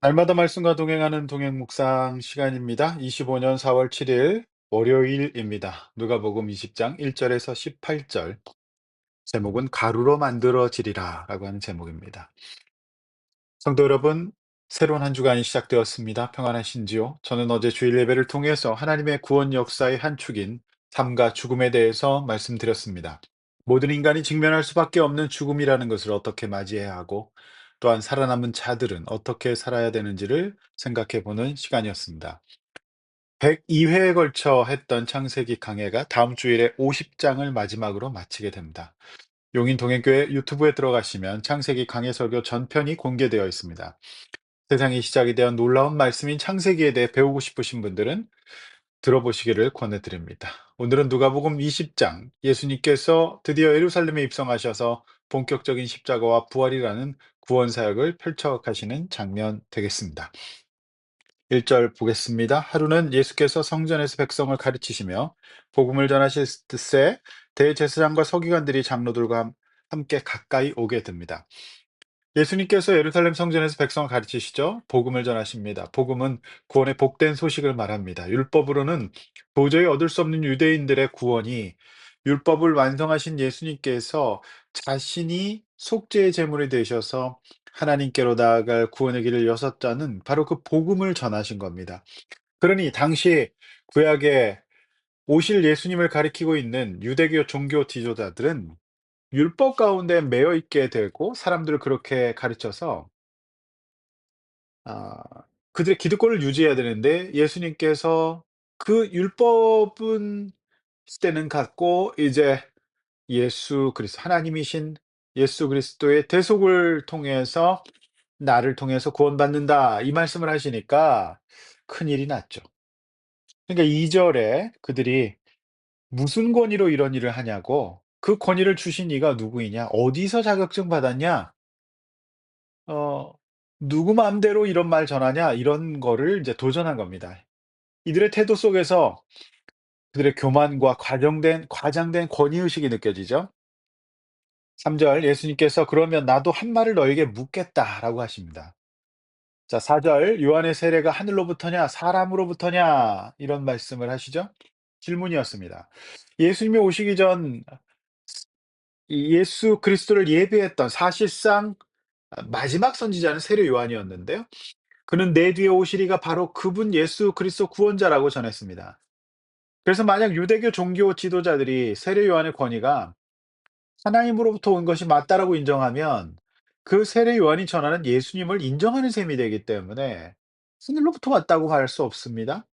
날마다 말씀과 동행하는 동행 묵상 시간입니다. 25년 4월 7일 월요일입니다. 누가복음 20장 1절에서 18절. 제목은 가루로 만들어지리라 라고 하는 제목입니다. 성도 여러분, 새로운 한 주간이 시작되었습니다. 평안하신지요? 저는 어제 주일 예배를 통해서 하나님의 구원 역사의 한 축인 삶과 죽음에 대해서 말씀드렸습니다. 모든 인간이 직면할 수밖에 없는 죽음이라는 것을 어떻게 맞이해야 하고, 또한 살아남은 자들은 어떻게 살아야 되는지를 생각해 보는 시간이었습니다. 102회에 걸쳐 했던 창세기 강해가 다음 주일에 50장을 마지막으로 마치게 됩니다. 용인 동행교회 유튜브에 들어가시면 창세기 강해 설교 전편이 공개되어 있습니다. 세상이 시작이 되어 놀라운 말씀인 창세기에 대해 배우고 싶으신 분들은 들어보시기를 권해드립니다. 오늘은 누가복음 20장, 예수님께서 드디어 예루살렘에 입성하셔서 본격적인 십자가와 부활이라는 구원 사역을 펼쳐가시는 장면 되겠습니다. 1절 보겠습니다. 하루는 예수께서 성전에서 백성을 가르치시며 복음을 전하실 때 대제사장과 서기관들이 장로들과 함께 가까이 오게 됩니다. 예수님께서 예루살렘 성전에서 백성을 가르치시죠. 복음을 전하십니다. 복음은 구원의 복된 소식을 말합니다. 율법으로는 도저히 얻을 수 없는 유대인들의 구원이 율법을 완성하신 예수님께서 자신이 속죄의 제물이 되셔서 하나님께로 나아갈 구원의 길을 여셨다는 바로 그 복음을 전하신 겁니다. 그러니 당시 구약에 오실 예수님을 가리키고 있는 유대교 종교 지도자들은 율법 가운데 매여 있게 되고 사람들을 그렇게 가르쳐서 아 그들의 기득권을 유지해야 되는데 예수님께서 그 율법은 시대는 갔고 이제 예수 그리스도 하나님이신 예수 그리스도의 대속을 통해서 "나를 통해서 구원받는다." 이 말씀을 하시니까 큰일이 났죠. 그러니까 2 절에 그들이 "무슨 권위로 이런 일을 하냐."고 "그 권위를 주신 이가 누구이냐? 어디서 자격증 받았냐?" 어 "누구 맘대로 이런 말 전하냐?" 이런 거를 이제 도전한 겁니다. 이들의 태도 속에서 그들의 교만과 과장된 권위의식이 느껴지죠. 3절 예수님께서 "그러면 나도 한 말을 너에게 묻겠다."라고 하십니다. 자 4절 "요한의 세례가 하늘로부터냐 사람으로부터냐?" 이런 말씀을 하시죠. 질문이었습니다. 예수님이 오시기 전 이 예수 그리스도를 예비했던 사실상 마지막 선지자는 세례 요한이었는데요. 그는 "내 뒤에 오시리가 바로 그분 예수 그리스도 구원자"라고 전했습니다. 그래서 만약 유대교 종교 지도자들이 세례 요한의 권위가 하나님으로부터 온 것이 맞다라고 인정하면 그 세례 요한이 전하는 예수님을 인정하는 셈이 되기 때문에 하늘로부터 왔다고 할 수 없습니다.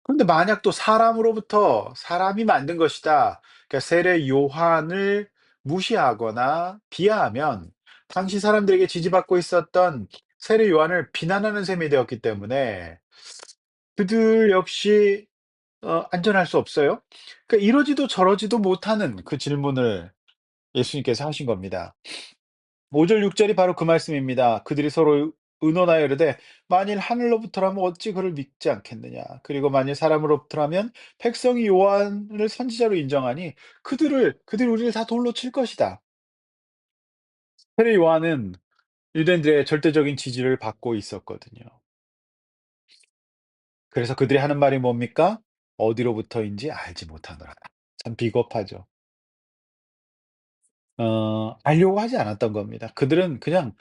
그런데 만약 또 사람으로부터 사람이 만든 것이다. 그러니까 세례 요한을 무시하거나 비하하면 당시 사람들에게 지지받고 있었던 세례 요한을 비난하는 셈이 되었기 때문에 그들 역시 안전할 수 없어요. 그러니까 이러지도 저러지도 못하는 그 질문을 예수님께서 하신 겁니다. 5절 6 절이 바로 그 말씀입니다. 그들이 서로 의논하여 이르되 만일 하늘로부터라면 어찌 그를 믿지 않겠느냐. 그리고 만일 사람으로부터라면 백성이 요한을 선지자로 인정하니 그들이 우리를 다 돌로 칠 것이다. 세례 요한은 유대인들의 절대적인 지지를 받고 있었거든요. 그래서 그들이 하는 말이 뭡니까? 어디로부터인지 알지 못하노라. 참 비겁하죠. 알려고 하지 않았던 겁니다. 그들은 그냥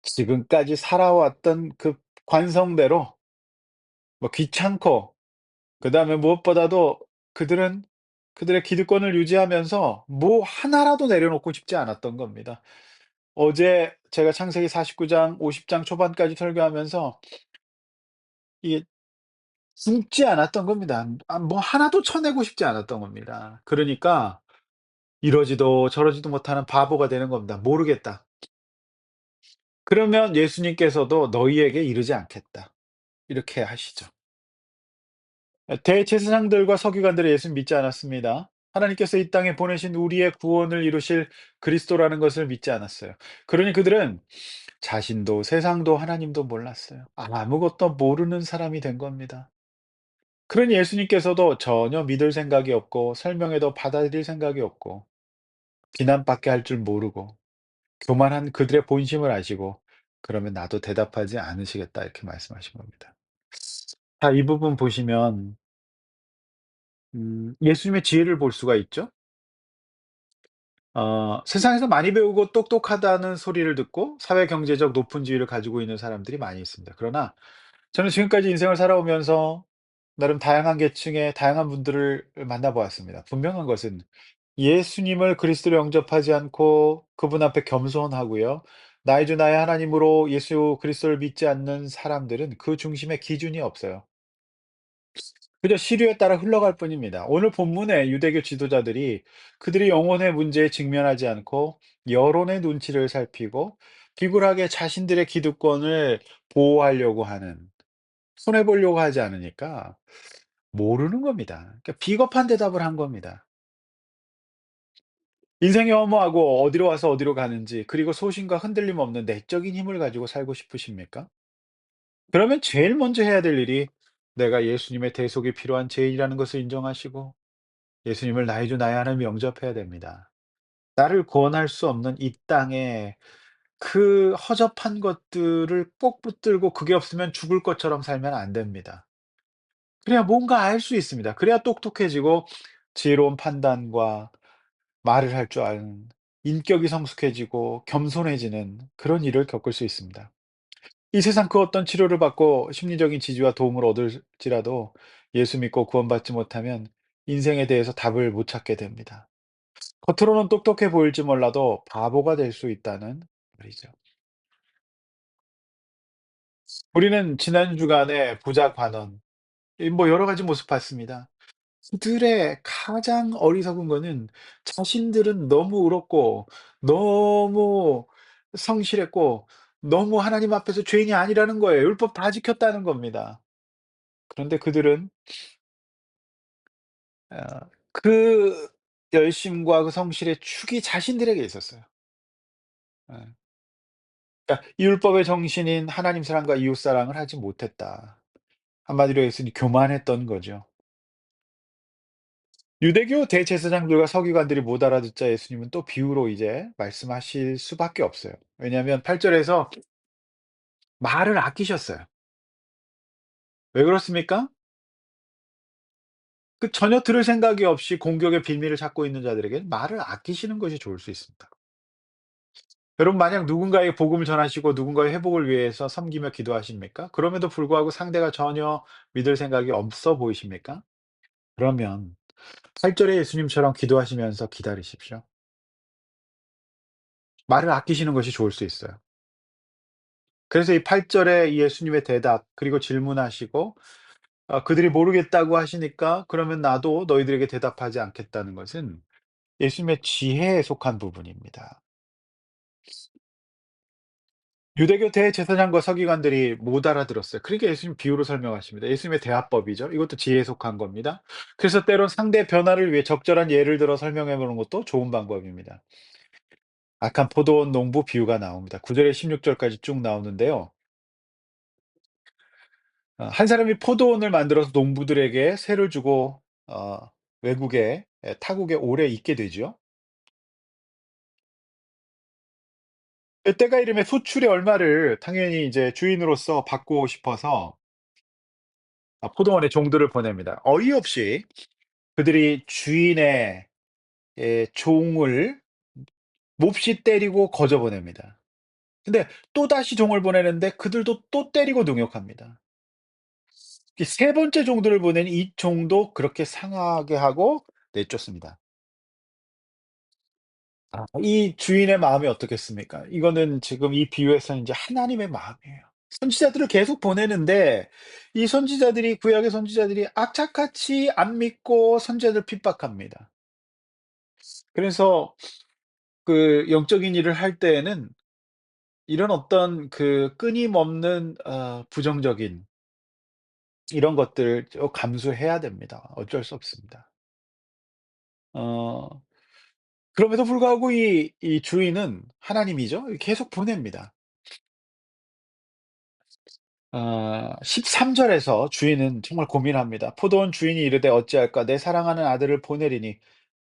지금까지 살아왔던 그 관성대로 뭐 귀찮고 그다음에 무엇보다도 그들은 그들의 기득권을 유지하면서 뭐 하나라도 내려놓고 싶지 않았던 겁니다. 어제 제가 창세기 49장 50장 초반까지 설교하면서 이게 숨지 않았던 겁니다. 뭐 하나도 쳐내고 싶지 않았던 겁니다. 그러니까 이러지도 저러지도 못하는 바보가 되는 겁니다. 모르겠다. 그러면 예수님께서도 "너희에게 이르지 않겠다." 이렇게 하시죠. 대제사장들과 서기관들이 예수를 믿지 않았습니다. 하나님께서 이 땅에 보내신 우리의 구원을 이루실 그리스도라는 것을 믿지 않았어요. 그러니 그들은 자신도 세상도 하나님도 몰랐어요. 아무것도 모르는 사람이 된 겁니다. 그러니 예수님께서도 전혀 믿을 생각이 없고 설명해도 받아들일 생각이 없고 비난밖에 할 줄 모르고 교만한 그들의 본심을 아시고 그러면 "나도 대답하지 않으시겠다." 이렇게 말씀하신 겁니다. 자, 이 부분 보시면 예수님의 지혜를 볼 수가 있죠. 세상에서 많이 배우고 똑똑하다는 소리를 듣고 사회 경제적 높은 지위를 가지고 있는 사람들이 많이 있습니다. 그러나 저는 지금까지 인생을 살아오면서 나름 다양한 계층의 다양한 분들을 만나 보았습니다. 분명한 것은 예수님을 그리스도로 영접하지 않고 그분 앞에 겸손하고요. 나의 주 나의 하나님으로 예수 그리스도를 믿지 않는 사람들은 그 중심에 기준이 없어요. 그저 시류에 따라 흘러갈 뿐입니다. 오늘 본문의 유대교 지도자들이 그들이 영혼의 문제에 직면하지 않고 여론의 눈치를 살피고 비굴하게 자신들의 기득권을 보호하려고 하는, 손해 보려고 하지 않으니까 모르는 겁니다. 그러니까 비겁한 대답을 한 겁니다. 인생이 허무하고 어디로 와서 어디로 가는지, 그리고 소신과 흔들림 없는 내적인 힘을 가지고 살고 싶으십니까? 그러면 제일 먼저 해야 될 일이 내가 예수님의 대속이 필요한 죄인이라는 것을 인정하시고 예수님을 나의 주 나의 하나님 영접해야 됩니다. 나를 구원할 수 없는 이 땅에 그 허접한 것들을 꼭 붙들고 그게 없으면 죽을 것처럼 살면 안 됩니다. 그래야 뭔가 알 수 있습니다. 그래야 똑똑해지고 지혜로운 판단과 말을 할 줄 아는, 인격이 성숙해지고 겸손해지는 그런 일을 겪을 수 있습니다. 이 세상 그 어떤 치료를 받고 심리적인 지지와 도움을 얻을지라도 예수 믿고 구원받지 못하면 인생에 대해서 답을 못 찾게 됩니다. 겉으로는 똑똑해 보일지 몰라도 바보가 될 수 있다는 말이죠. 우리는 지난 주간에 부자 관원, 이 뭐 여러 가지 모습 봤습니다. 그들의 가장 어리석은 거는 자신들은 너무 의롭고 너무 성실했고 너무 하나님 앞에서 죄인이 아니라는 거예요. 율법 다 지켰다는 겁니다. 그런데 그들은 그 열심과 그 성실의 축이 자신들에게 있었어요. 예. 그러니까 이 율법의 정신인 하나님 사랑과 이웃 사랑을 하지 못했다. 한마디로 했으니 교만했던 거죠. 유대교 대제사장들과 서기관들이 못 알아듣자 예수님은 또 비유로 이제 말씀하실 수밖에 없어요. 왜냐하면 8 절에서 말을 아끼셨어요. 왜 그렇습니까? 그 전혀 들을 생각이 없이 공격의 빌미를 찾고 있는 자들에게는 말을 아끼시는 것이 좋을 수 있습니다. 여러분, 만약 누군가에게 복음을 전하시고 누군가의 회복을 위해서 섬기며 기도하십니까? 그럼에도 불구하고 상대가 전혀 믿을 생각이 없어 보이십니까? 그러면 8 절에 예수님처럼 기도하시면서 기다리십시오. 말을 아끼시는 것이 좋을 수 있어요. 그래서 이 8 절에 예수님의 대답, 그리고 질문하시고 그들이 모르겠다고 하시니까 "그러면 나도 너희들에게 대답하지 않겠다."는 것은 예수님의 지혜에 속한 부분입니다. 유대교 대제사장과 서기관들이 못 알아들었어요. 그러니까 예수님 비유로 설명하십니다. 예수님의 대화법이죠. 이것도 지혜에 속한 겁니다. 그래서 때론 상대 변화를 위해 적절한 예를 들어 설명해 보는 것도 좋은 방법입니다. 악한 포도원 농부 비유가 나옵니다. 9 절에 16 절까지 쭉 나오는데요. 한 사람이 포도원을 만들어서 농부들에게 세를 주고 외국에 타국에 오래 있게 되죠. 때가 이름에 수출의 얼마를 당연히 이제 주인으로서 받고 싶어서 포도원에 종들을 보냅니다. 어이없이 그들이 주인의 종을 몹시 때리고 거저 보냅니다. 근데 또다시 종을 보내는데 그들도 또 때리고 능욕합니다. 이 세 번째 종들을 보내니 이 종도 그렇게 상하게 하고 내쫓습니다. 이 주인의 마음이 어떻겠습니까? 이거는 지금 이 비유에서는 이제 하나님의 마음이에요. 선지자들을 계속 보내는데 이 선지자들이, 구약의 선지자들이 악착같이 안 믿고 선지자들을 핍박합니다. 그래서 그 영적인 일을 할 때에는 이런 어떤 그 끊임없는 부정적인 이런 것들을 감수해야 됩니다. 어쩔 수 없습니다. 어 그럼에도 불구하고 이 주인은 하나님이죠. 계속 보냅니다. 13 절에서 주인은 정말 고민합니다. 포도원 주인이 이르되 어찌할까 내 사랑하는 아들을 보내리니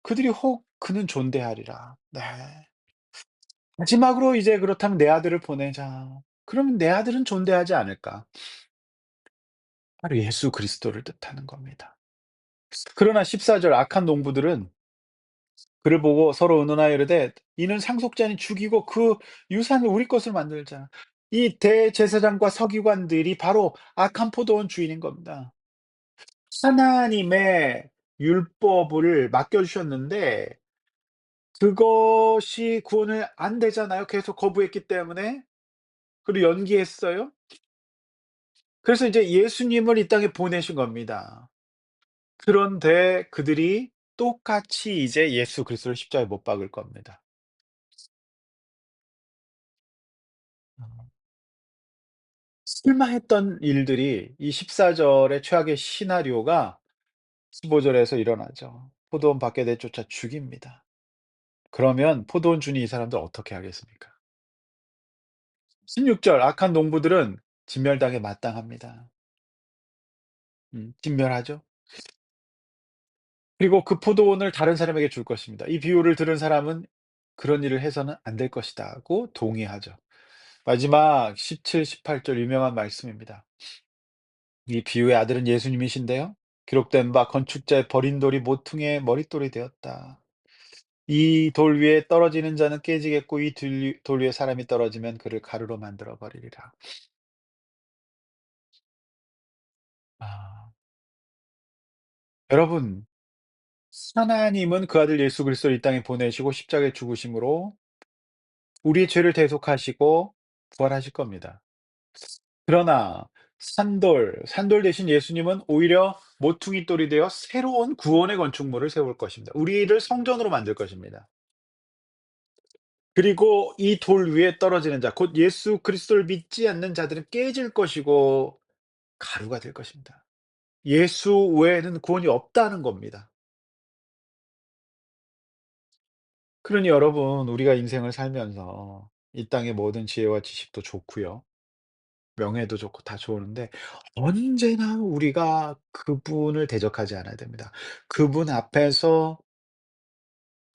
그들이 혹 그는 존대하리라. 네. 마지막으로 이제 그렇다면 내 아들을 보내자. 그러면 내 아들은 존대하지 않을까? 바로 예수 그리스도를 뜻하는 겁니다. 그러나 14절 악한 농부들은 그를 보고 서로 의논하여 이르되 이는 상속자니 죽이고 그 유산을 우리 것으로 만들자. 이 대제사장과 서기관들이 바로 악한 포도원 주인인 겁니다. 하나님의 율법을 맡겨 주셨는데 그것이 구원을 안 되잖아요. 계속 거부했기 때문에. 그리고 연기했어요. 그래서 이제 예수님을 이 땅에 보내신 겁니다. 그런데 그들이 똑같이 이제 예수 그리스도를 십자가에 못 박을 겁니다. 설마 했던 일들이 이 14절의 최악의 시나리오가 15절에서 일어나죠. 포도원 밖에 내쫓아 죽입니다. 그러면 포도원 주인이 이 사람들 어떻게 하겠습니까? 16절 악한 농부들은 진멸당에 마땅합니다. 진멸하죠. 그리고 그 포도원을 다른 사람에게 줄 것입니다. 이 비유를 들은 사람은 "그런 일을 해서는 안 될 것이다."고 동의하죠. 마지막 17, 18절 유명한 말씀입니다. 이 비유의 아들은 예수님이신데요. 기록된 바 건축자의 버린 돌이 모퉁이의 머릿돌이 되었다. 이 돌 위에 떨어지는 자는 깨지겠고 이 돌 위에 사람이 떨어지면 그를 가루로 만들어 버리리라. 아. 여러분, 하나님은 그 아들 예수 그리스도를 이 땅에 보내시고 십자가에 죽으심으로 우리의 죄를 대속하시고 부활하실 겁니다. 그러나 산돌 대신 예수님은 오히려 모퉁이 돌이 되어 새로운 구원의 건축물을 세울 것입니다. 우리를 성전으로 만들 것입니다. 그리고 이 돌 위에 떨어지는 자, 곧 예수 그리스도를 믿지 않는 자들은 깨질 것이고 가루가 될 것입니다. 예수 외에는 구원이 없다는 겁니다. 그러니 여러분, 우리가 인생을 살면서 이 땅의 모든 지혜와 지식도 좋고요. 명예도 좋고 다 좋은데 언제나 우리가 그분을 대적하지 않아야 됩니다. 그분 앞에서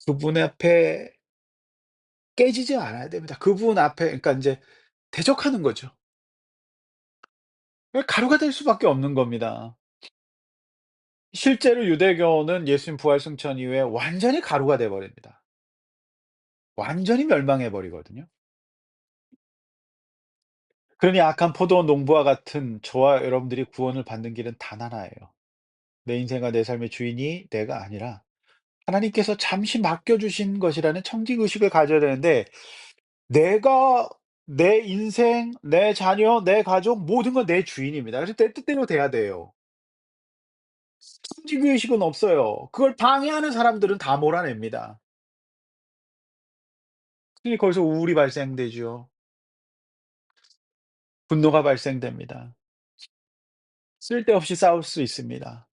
그분 앞에 깨지지 않아야 됩니다. 그분 앞에 그러니까 인제 대적하는 거죠. 가루가 될 수밖에 없는 겁니다. 실제로 유대교는 예수님 부활 승천 이후에 완전히 가루가 돼 버립니다. 완전히 멸망해 버리거든요. 그러니 악한 포도원 농부와 같은 저와 여러분들이 구원을 받는 길은 단 하나예요. 내 인생과 내 삶의 주인이 내가 아니라 하나님께서 잠시 맡겨 주신 것이라는 청직 의식을 가져야 되는데 내가 내 인생, 내 자녀, 내 가족 모든 건 내 주인입니다. 그래서 내 뜻대로 돼야 돼요. 청직 의식은 없어요. 그걸 방해하는 사람들은 다 몰아냅니다. 그러니 거기서 우울이 발생되죠. 분노가 발생됩니다. 쓸데없이 싸울 수 있습니다.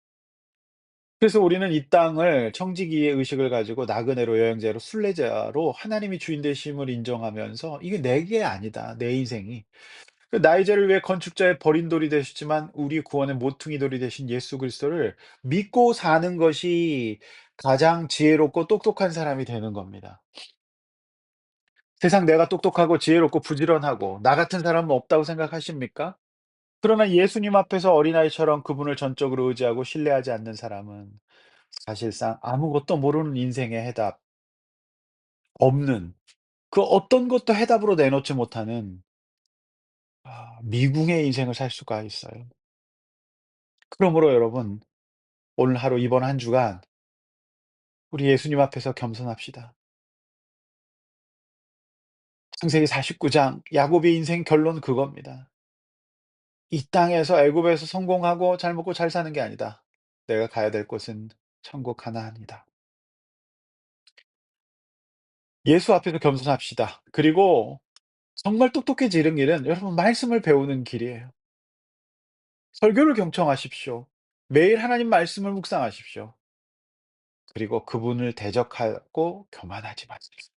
그래서 우리는 이 땅을 청지기의 의식을 가지고 나그네로 여행자로 순례자로 하나님이 주인 되심을 인정하면서 '이게 내게 아니다, 내 인생이.' 나의 죄를 위해 건축자의 버린 돌이 되셨지만 우리 구원의 모퉁이 돌이 되신 예수 그리스도를 믿고 사는 것이 가장 지혜롭고 똑똑한 사람이 되는 겁니다. 세상 내가 똑똑하고 지혜롭고 부지런하고 나 같은 사람은 없다고 생각하십니까? 그러나 예수님 앞에서 어린아이처럼 그분을 전적으로 의지하고 신뢰하지 않는 사람은 사실상 아무것도 모르는 인생의 해답 없는 그 어떤 것도 해답으로 내놓지 못하는 미궁의 인생을 살 수가 있어요. 그러므로 여러분 오늘 하루 이번 한 주간 우리 예수님 앞에서 겸손합시다. 창세기 49장 야곱의 인생 결론 그겁니다. 이 땅에서 애굽에서 성공하고 잘 먹고 잘 사는 게 아니다. 내가 가야 될 곳은 천국 하나니이다. 예수 앞에서 겸손합시다. 그리고 정말 똑똑해지는 길은 여러분 말씀을 배우는 길이에요. 설교를 경청하십시오. 매일 하나님 말씀을 묵상하십시오. 그리고 그분을 대적하고 교만하지 마십시오.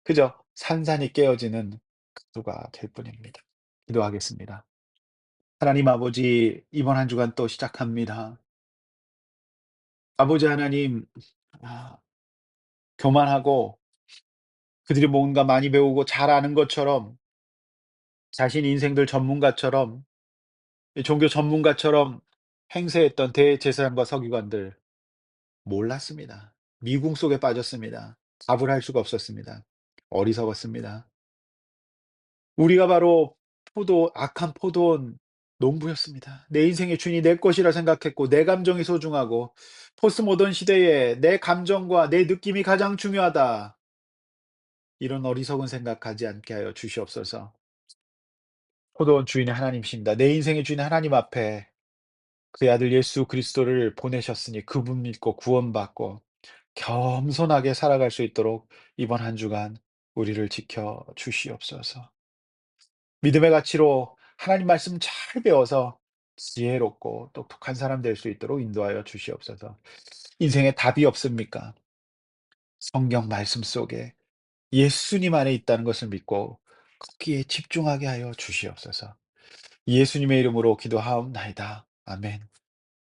그저 산산이 깨어지는 가수가 될 뿐입니다. 기도하겠습니다. 하나님 아버지, 이번 한 주간 또 시작합니다. 아버지 하나님, 아, 교만하고 그들이 뭔가 많이 배우고 잘 아는 것처럼 자신 인생들 전문가처럼 이 종교 전문가처럼 행세했던 대제사장과 서기관들 몰랐습니다. 미궁 속에 빠졌습니다. 답을 할 수가 없었습니다. 어리석었습니다. 우리가 바로 악한 포도원 농부였습니다. 내 인생의 주인이 내 것이라 생각했고 내 감정이 소중하고 포스트 모던 시대에 '내 감정과 내 느낌이 가장 중요하다.' 이런 어리석은 생각하지 않게 하여 주시옵소서. 포도원 주인이 하나님이십니다. 내 인생의 주인 하나님 앞에 그의 아들 예수 그리스도를 보내셨으니 그분 믿고 구원받고 겸손하게 살아갈 수 있도록 이번 한 주간 우리를 지켜 주시옵소서. 믿음의 가치로 하나님 말씀 잘 배워서 지혜롭고 똑똑한 사람 될 수 있도록 인도하여 주시옵소서. 인생에 답이 없습니까? 성경 말씀 속에 예수님 안에 있다는 것을 믿고 거기에 집중하게 하여 주시옵소서. 예수님의 이름으로 기도하옵나이다. 아멘.